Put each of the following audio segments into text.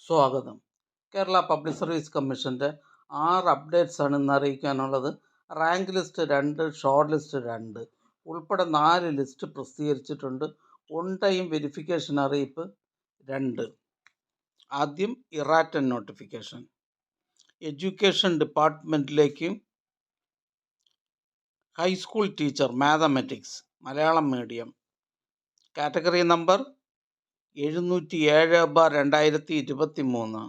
സ്വാഗതം. Kerala public service കമ്മീഷൻ്റെ 6 updates ആണ് ഇന്ന് അറിയിക്കാനുള്ളത്. റാങ്ക് ലിസ്റ്റ് 2, ഷോർട്ട് ലിസ്റ്റ് 2 ഉൾപ്പെടെ 4 ലിസ്റ്റ് പ്രസിദ്ധീകരിച്ചിട്ടുണ്ട്. ഓൺ ടൈം വെരിഫിക്കേഷൻ അറിയിപ്പ് 2. ആദ്യം ഇറാറ്റൻ നോട്ടിഫിക്കേഷൻ. എഡ്യൂക്കേഷൻ ഡിപ്പാർട്ട്മെൻറ്റിലേക്ക് high school teacher mathematics Malayalam medium category number 707/2023.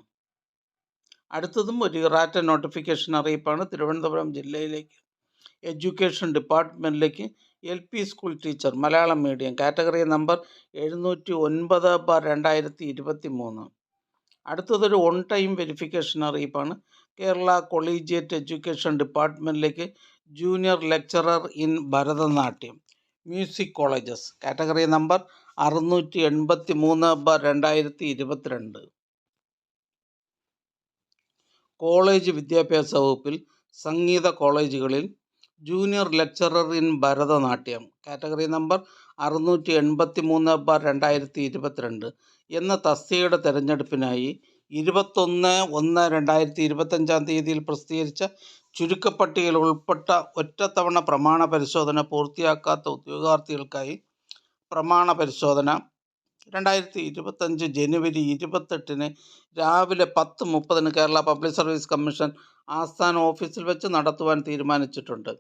അടുത്തതും ഒരു ഇറാറ്റൻ നോട്ടിഫിക്കേഷൻ അറിയിപ്പാണ്. തിരുവനന്തപുരം ജില്ലയിലേക്ക് എഡ്യൂക്കേഷൻ ഡിപ്പാർട്ട്മെൻറ്റിലേക്ക് LP school teacher Malayalam medium category number 709/2023. അടുത്തതൊരു ഓൺ ടൈം വെരിഫിക്കേഷൻ അറിയിപ്പാണ്. കേരള കൊളീജിയറ്റ് എഡ്യൂക്കേഷൻ ഡിപ്പാർട്ട്മെൻറ്റിലേക്ക് junior lecturer in Bharatanatyam music colleges category number 683/2022. College വിദ്യാഭ്യാസ വകുപ്പിൽ സംഗീത കോളേജുകളിൽ junior lecturer in Bharatanatyam category number 683/2022 എന്ന തസ്തികയുടെ തെരഞ്ഞെടുപ്പിനായി 21/1/2025 പ്രസിദ്ധീകരിച്ച ചുരുക്കപ്പട്ടികയിൽ ഉൾപ്പെട്ട ഒറ്റത്തവണ പ്രമാണ പരിശോധന പൂർത്തിയാക്കാത്ത ഉദ്യോഗാർത്ഥികൾക്കായി പ്രമാണ പരിശോധന 2025 ജനുവരി 28 രാവിലെ 10:30 കേരള പബ്ലിക് സർവീസ് കമ്മീഷൻ ആസ്ഥാന ഓഫീസിൽ വെച്ച് നടത്തുവാൻ തീരുമാനിച്ചിട്ടുണ്ട്.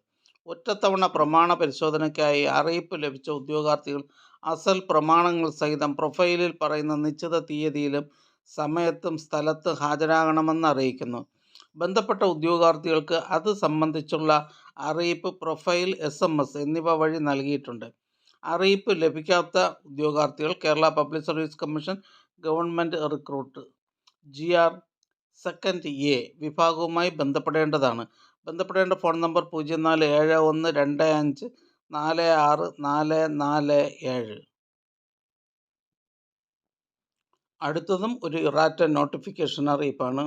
ഒറ്റത്തവണ പ്രമാണ പരിശോധനയ്ക്കായി അറിയിപ്പ് ലഭിച്ച ഉദ്യോഗാർത്ഥികൾ അസൽ പ്രമാണങ്ങൾ സഹിതം പ്രൊഫൈലിൽ പറയുന്ന നിശ്ചിത തീയതിയിലും സമയത്തും സ്ഥലത്ത് ഹാജരാകണമെന്ന് അറിയിക്കുന്നു. ബന്ധപ്പെട്ട ഉദ്യോഗാർത്ഥികൾക്ക് അത് സംബന്ധിച്ചുള്ള അറിയിപ്പ് പ്രൊഫൈൽ, SMS എന്നിവ വഴി നൽകിയിട്ടുണ്ട്. അറിയിപ്പ് ലഭിക്കാത്ത ഉദ്യോഗാർത്ഥികൾ Kerala public service commission government recruit GR second A വിഭാഗവുമായി ബന്ധപ്പെടേണ്ടതാണ്. ബന്ധപ്പെടേണ്ട ഫോൺ നമ്പർ 047125464447. അടുത്തതും ഒരു ഇറാറ്റൻ നോട്ടിഫിക്കേഷൻ അറിയിപ്പാണ്.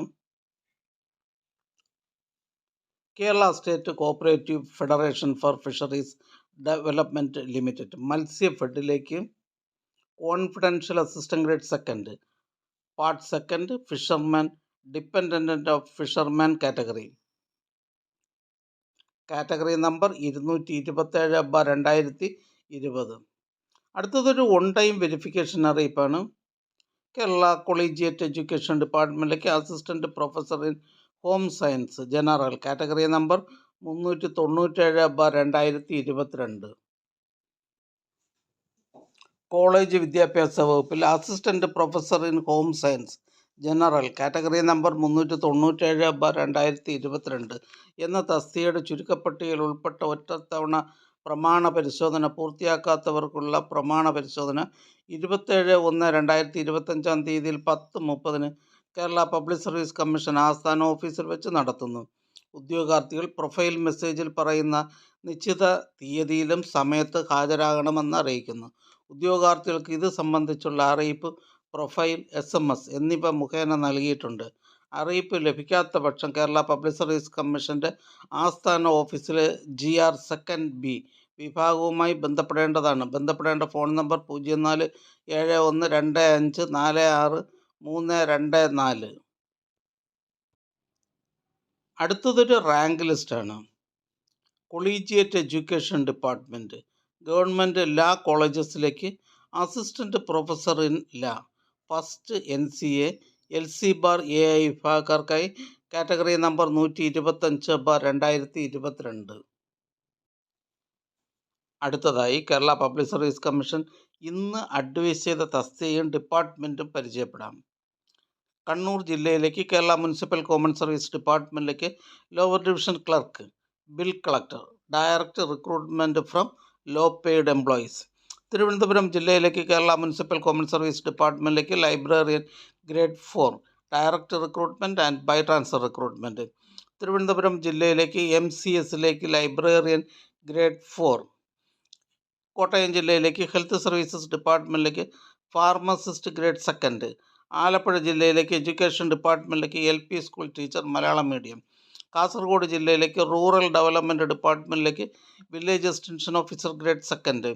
Kerala state cooperative federation for fisheries development limited മത്സ്യഫെഡിലേക്ക് confidential assistant grade second part second fisherman dependent of fisherman category number 227/2020. അടുത്തതൊരു on time verification അറിയിപ്പാണ്. Kerala collegiate education ഡിപ്പാർട്ട്മെൻറ്റിലേക്ക് assistant professor in home science general category number 397/2022. College വിദ്യാഭ്യാസ വകുപ്പിൽ assistant professor in home science general category number 397/2022 എന്ന തസ്തികയുടെ ചുരുക്കപ്പട്ടികയിൽ ഉൾപ്പെട്ട ഒറ്റത്തവണ പ്രമാണ പരിശോധന പൂർത്തിയാക്കാത്തവർക്കുള്ള പ്രമാണ പരിശോധന 27/1/2025 10:30 കേരള പബ്ലിക് സർവീസ് കമ്മീഷൻ ആസ്ഥാന ഓഫീസിൽ വെച്ച് നടത്തുന്നു. ഉദ്യോഗാർത്ഥികൾ പ്രൊഫൈൽ മെസ്സേജിൽ പറയുന്ന നിശ്ചിത തീയതിയിലും സമയത്ത് ഹാജരാകണമെന്ന് അറിയിക്കുന്നു. ഉദ്യോഗാർത്ഥികൾക്ക് ഇത് സംബന്ധിച്ചുള്ള അറിയിപ്പ് പ്രൊഫൈൽ, SMS എന്നിവ മുഖേന നൽകിയിട്ടുണ്ട്. അറിയിപ്പ് ലഭിക്കാത്ത പക്ഷം കേരള പബ്ലിക് സർവീസ് കമ്മീഷൻ്റെ ആസ്ഥാന ഓഫീസിലെ GR സെക്കൻഡ് B വിഭാഗവുമായി ബന്ധപ്പെടേണ്ടതാണ്. ബന്ധപ്പെടേണ്ട ഫോൺ നമ്പർ 04712546 അടുത്തതൊരു റാങ്ക് ലിസ്റ്റാണ്. Collegiate education department government law കോളേജസിലേക്ക് assistant professor in law first NCA LC/AI വിഭാഗക്കാർക്കായി കാറ്റഗറി നമ്പർ 125/2022. അടുത്തതായി കേരള പബ്ലിക് സർവീസ് കമ്മീഷൻ ഇന്ന് അഡ്വൈസ് ചെയ്ത തസ്തികയും ഡിപ്പാർട്ട്മെൻറ്റും പരിചയപ്പെടാം. കണ്ണൂർ ജില്ലയിലേക്ക് കേരള മുനിസിപ്പൽ കോമൺ സർവീസ് ഡിപ്പാർട്ട്മെൻറ്റിലേക്ക് lower division clerk, bill collector, direct recruitment from low paid employees. Thiruvananthapuram ജില്ലയിലേക്ക് കേരള മുനിസിപ്പൽ കോമൺ സർവീസ് ഡിപ്പാർട്ട്മെൻറ്റിലേക്ക് librarian grade 4, direct recruitment and by transfer recruitment. Thiruvananthapuram ജില്ലയിലേക്ക് MCSലേക്ക് ലൈബ്രറിയൻ ഗ്രേഡ് 4. കോട്ടയം ജില്ലയിലേക്ക് ഹെൽത്ത് സർവീസസ് ഡിപ്പാർട്ട്മെൻറ്റിലേക്ക് ഫാർമസിസ്റ്റ് ഗ്രേഡ് സെക്കൻഡ്. ആലപ്പുഴ ജില്ലയിലേക്ക് education ഡിപ്പാർട്ട്മെൻറ്റിലേക്ക് LP school teacher Malayalam medium. Kasaragod ജില്ലയിലേക്ക് rural development ഡിപ്പാർട്ട്മെൻറ്റിലേക്ക് village extension officer grade second.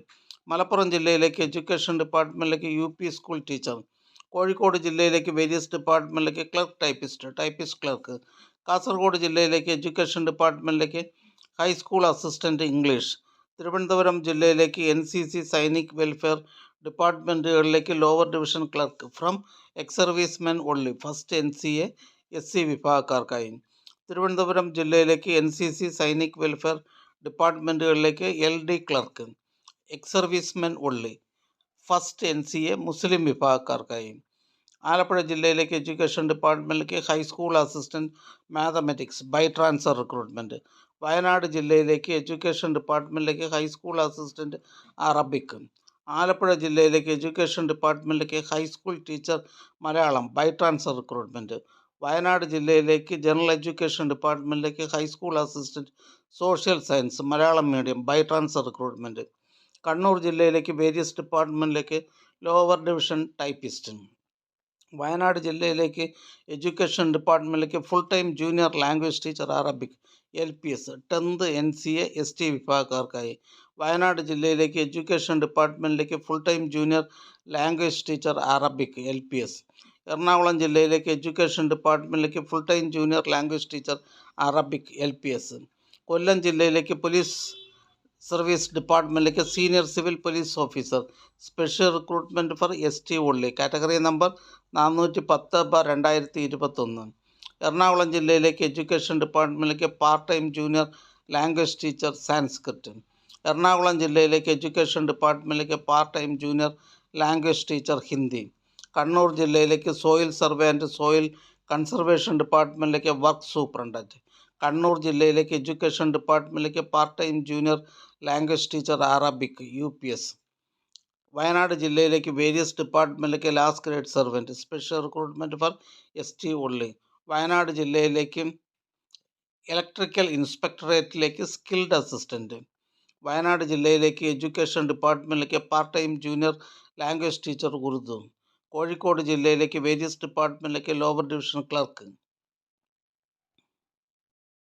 Malappuram ജില്ലയിലേക്ക് എഡ്യൂക്കേഷൻ ഡിപ്പാർട്ട്മെൻറ്റിലേക്ക് UP സ്കൂൾ ടീച്ചർ. കോഴിക്കോട് ജില്ലയിലേക്ക് വേരിയസ് ഡിപ്പാർട്ട്മെൻറ്റിലേക്ക് ക്ലർക്ക് ടൈപ്പിസ്റ്റ് ക്ലർക്ക്. കാസർഗോഡ് ജില്ലയിലേക്ക് എഡ്യൂക്കേഷൻ ഡിപ്പാർട്ട്മെൻറ്റിലേക്ക് ഹൈസ്കൂൾ അസിസ്റ്റൻറ്റ് ഇംഗ്ലീഷ്. തിരുവനന്തപുരം ജില്ലയിലേക്ക് NCC സൈനിക് വെൽഫെയർ ഡിപ്പാർട്ട്മെൻറ്റുകളിലേക്ക് lower division clerk from ex servicemen only first NCA SC വിഭാഗക്കാർക്കായി. തിരുവനന്തപുരം ജില്ലയിലേക്ക് NCC സൈനിക് വെൽഫെയർ ഡിപ്പാർട്ട്മെൻറ്റുകളിലേക്ക് LD clerk X servicemen only first NCA Muslim വിഭാഗക്കാർക്കായി. ആലപ്പുഴ ജില്ലയിലേക്ക് എഡ്യൂക്കേഷൻ ഡിപ്പാർട്ട്മെൻറ്റിലേക്ക് high school assistant mathematics by transfer recruitment. Wayanad ജില്ലയിലേക്ക് എഡ്യൂക്കേഷൻ ഡിപ്പാർട്ട്മെൻറ്റിലേക്ക് ഹൈസ്കൂൾ അസിസ്റ്റൻറ്റ് അറബിക്. ആലപ്പുഴ ജില്ലയിലേക്ക് എഡ്യൂക്കേഷൻ ഡിപ്പാർട്ട്മെൻറ്റിലേക്ക് high school teacher Malayalam by transfer recruitment. Wayanad ജില്ലയിലേക്ക് ജനറൽ എഡ്യൂക്കേഷൻ ഡിപ്പാർട്ട്മെൻറ്റിലേക്ക് high school assistant social science Malayalam medium by transfer recruitment. Kannur ജില്ലയിലേക്ക് വേരിയസ് ഡിപ്പാർട്ട്മെൻറ്റിലേക്ക് ലോവർ ഡിവിഷൻ ടൈപ്പിസ്റ്റ്. വയനാട് ജില്ലയിലേക്ക് എഡ്യൂക്കേഷൻ ഡിപ്പാർട്ട്മെൻറ്റിലേക്ക് full time junior language teacher Arabic LPS 10th NCA ST വിഭാഗക്കാർക്കായി. Wayanad ജില്ലയിലേക്ക് education ഡിപ്പാർട്ട്മെൻറ്റിലേക്ക് full time junior language teacher Arabic LPS. Ernakulam ജില്ലയിലേക്ക് education ഡിപ്പാർട്ട്മെൻറ്റിലേക്ക് full time junior language teacher Arabic LPS. Kollam ജില്ലയിലേക്ക് police service ഡിപ്പാർട്ട്മെൻറ്റിലേക്ക് senior civil police officer special recruitment for ST only category number 410/2021. Ernakulam ജില്ലയിലേക്ക് education ഡിപ്പാർട്ട്മെൻറ്റിലേക്ക് part time junior language teacher Sanskrit. Ernakulam ജില്ലയിലേക്ക് education ഡിപ്പാർട്ട്മെൻറ്റിലേക്ക് part time junior language teacher Hindi. Kannur ജില്ലയിലേക്ക് soil survey and soil conservation ഡിപ്പാർട്ട്മെൻറ്റിലേക്ക് work superintendent. Kannur ജില്ലയിലേക്ക് education ഡിപ്പാർട്ട്മെൻറ്റിലേക്ക് part time junior language teacher Arabic UPS. Wayanad ജില്ലയിലേക്ക് various ഡിപ്പാർട്ട്മെൻറ്റിലേക്ക് last grade servant special recruitment for ST only. Wayanad ജില്ലയിലേക്ക് electrical ഇൻസ്പെക്ടറേറ്റിലേക്ക് skilled assistant. Wayanad ജില്ലയിലേക്ക് education ഡിപ്പാർട്ട്മെൻറ്റിലേക്ക് part time junior language teacher Urdu. Kozhikode ജില്ലയിലേക്ക് വേരിയസ് ഡിപ്പാർട്ട്മെൻറ്റിലേക്ക് ലോവർ ഡിവിഷൻ ക്ലർക്ക്.